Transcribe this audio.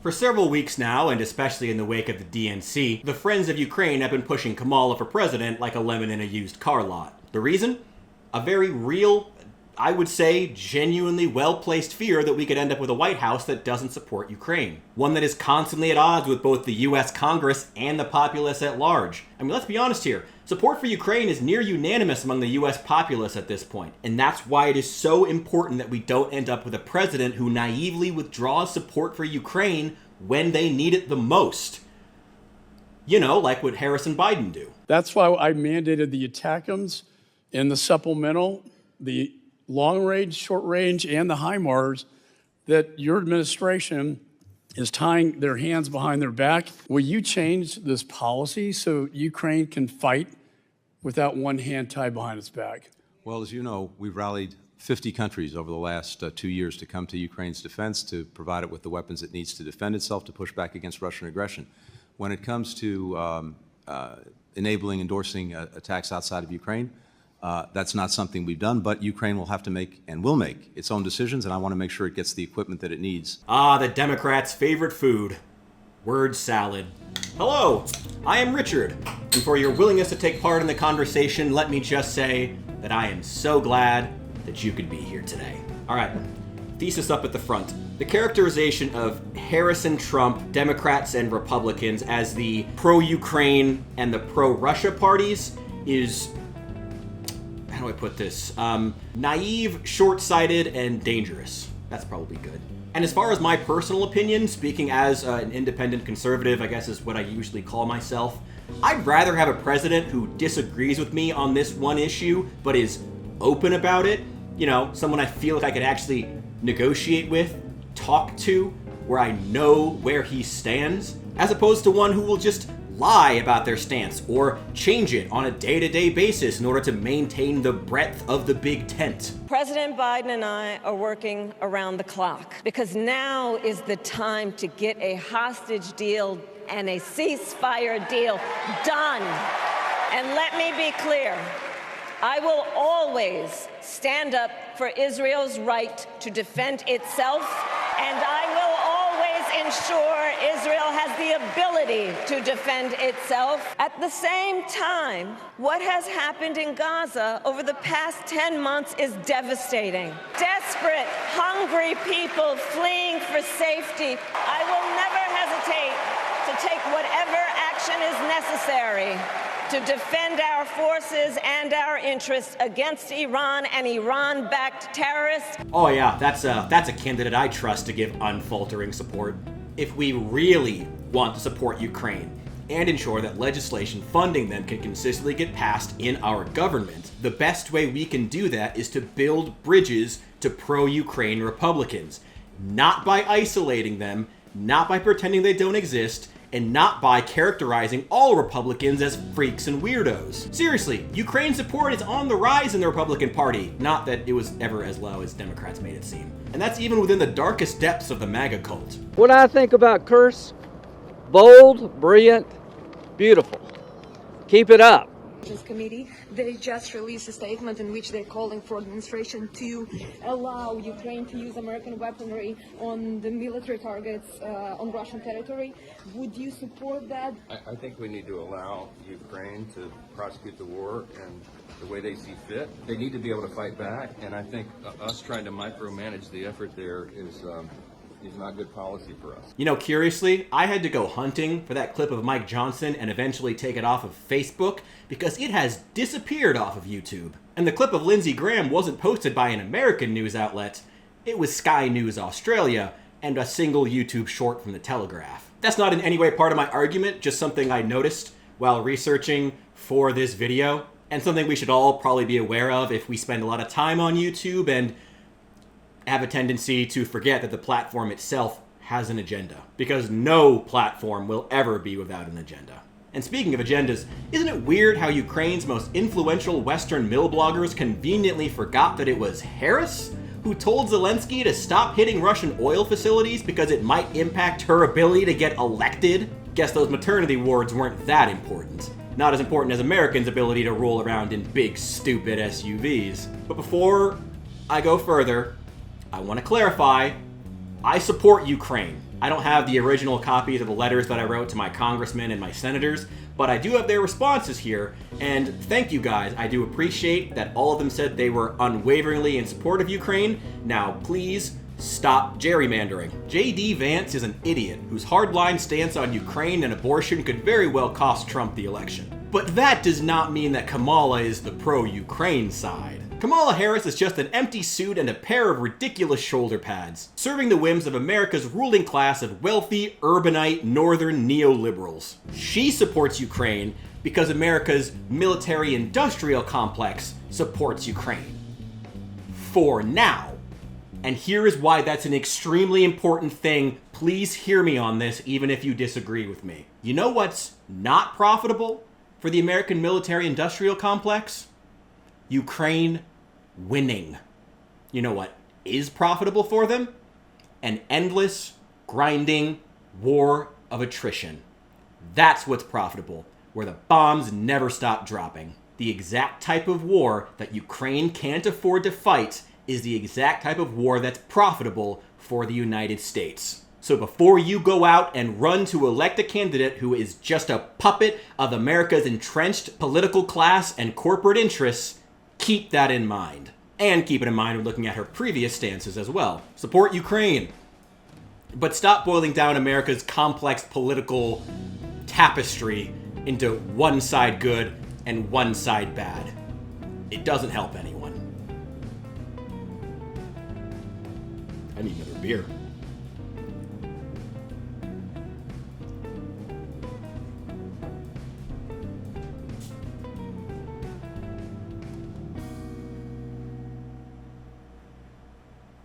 For several weeks now, and especially in the wake of the DNC, the Friends of Ukraine have been pushing Kamala for president like a lemon in a used car lot. The reason? A very real, I would say, genuinely well-placed fear that we could end up with a White House that doesn't support Ukraine. One that is constantly at odds with both the US Congress and the populace at large. I mean, let's be honest here. Support for Ukraine is near unanimous among the US populace at this point. And that's why it is so important that we don't end up with a president who naively withdraws support for Ukraine when they need it the most. You know, like what Harris and Biden do. That's why I mandated the ATACMS and the supplemental, the long range, short range, and the HIMARS, that your administration is tying their hands behind their back. Will you change this policy so Ukraine can fight without one hand tied behind its back? Well, as you know, we've rallied 50 countries over the last 2 years to come to Ukraine's defense, to provide it with the weapons it needs to defend itself, to push back against Russian aggression. When it comes to enabling, endorsing attacks outside of Ukraine, that's not something we've done, but Ukraine will have to make, and will make, its own decisions, and I want to make sure it gets the equipment that it needs. Ah, the Democrats' favorite food. Word salad. Hello, I am Richard, and for your willingness to take part in the conversation, let me just say that I am so glad that you could be here today. All right, thesis up at the front. The characterization of Harris and Trump, Democrats and Republicans, as the pro-Ukraine and the pro-Russia parties is, how do I put this? Naive, short-sighted, and dangerous. That's probably good. And as far as my personal opinion, speaking as an independent conservative, I guess is what I usually call myself, I'd rather have a president who disagrees with me on this one issue, but is open about it. You know, someone I feel like I could actually negotiate with, talk to, where I know where he stands, as opposed to one who will just lie about their stance or change it on a day-to-day basis in order to maintain the breadth of the big tent. President Biden and I are working around the clock because now is the time to get a hostage deal and a ceasefire deal done. And let me be clear, I will always stand up for Israel's right to defend itself, and I will always ensure Israel has the ability to defend itself. At the same time, what has happened in Gaza over the past 10 months is devastating. Desperate, hungry people fleeing for safety. I will never hesitate to take whatever action is necessary to defend our forces and our interests against Iran and Iran-backed terrorists. Oh yeah, that's a candidate I trust to give unfaltering support. If we really want to support Ukraine and ensure that legislation funding them can consistently get passed in our government, the best way we can do that is to build bridges to pro-Ukraine Republicans, not by isolating them, not by pretending they don't exist, and not by characterizing all Republicans as freaks and weirdos. Seriously, Ukraine support is on the rise in the Republican Party, not that it was ever as low as Democrats made it seem. And that's even within the darkest depths of the MAGA cult. What I think about Kurz, bold, brilliant, beautiful. Keep it up. Committee, they just released a statement in which they're calling for administration to allow Ukraine to use American weaponry on the military targets on Russian territory. Would you support that? I think we need to allow Ukraine to prosecute the war and the way they see fit. They need to be able to fight back, and I think us trying to micromanage the effort there is not good policy for us. You know, curiously, I had to go hunting for that clip of Mike Johnson and eventually take it off of Facebook because it has disappeared off of YouTube. And the clip of Lindsey Graham wasn't posted by an American news outlet. It was Sky News Australia and a single YouTube short from The Telegraph. That's not in any way part of my argument, just something I noticed while researching for this video, and something we should all probably be aware of if we spend a lot of time on YouTube and have a tendency to forget that the platform itself has an agenda, because no platform will ever be without an agenda. And speaking of agendas, isn't it weird how Ukraine's most influential Western mill bloggers conveniently forgot that it was Harris who told Zelensky to stop hitting Russian oil facilities because it might impact her ability to get elected? Guess those maternity wards weren't that important. Not as important as Americans' ability to roll around in big, stupid SUVs. But before I go further, I want to clarify, I support Ukraine. I don't have the original copies of the letters that I wrote to my congressmen and my senators, but I do have their responses here, and thank you guys. I do appreciate that all of them said they were unwaveringly in support of Ukraine. Now, please stop gerrymandering. J.D. Vance is an idiot whose hardline stance on Ukraine and abortion could very well cost Trump the election. But that does not mean that Kamala is the pro-Ukraine side. Kamala Harris is just an empty suit and a pair of ridiculous shoulder pads, serving the whims of America's ruling class of wealthy, urbanite, northern neoliberals. She supports Ukraine because America's military-industrial complex supports Ukraine. For now. And here is why that's an extremely important thing. Please hear me on this, even if you disagree with me. You know what's not profitable for the American military-industrial complex? Ukraine winning. You know what is profitable for them? An endless, grinding war of attrition. That's what's profitable, where the bombs never stop dropping. The exact type of war that Ukraine can't afford to fight is the exact type of war that's profitable for the United States. So before you go out and run to elect a candidate who is just a puppet of America's entrenched political class and corporate interests, keep that in mind. And keep it in mind when looking at her previous stances as well. Support Ukraine. But stop boiling down America's complex political tapestry into one side good and one side bad. It doesn't help anyone. I need another beer.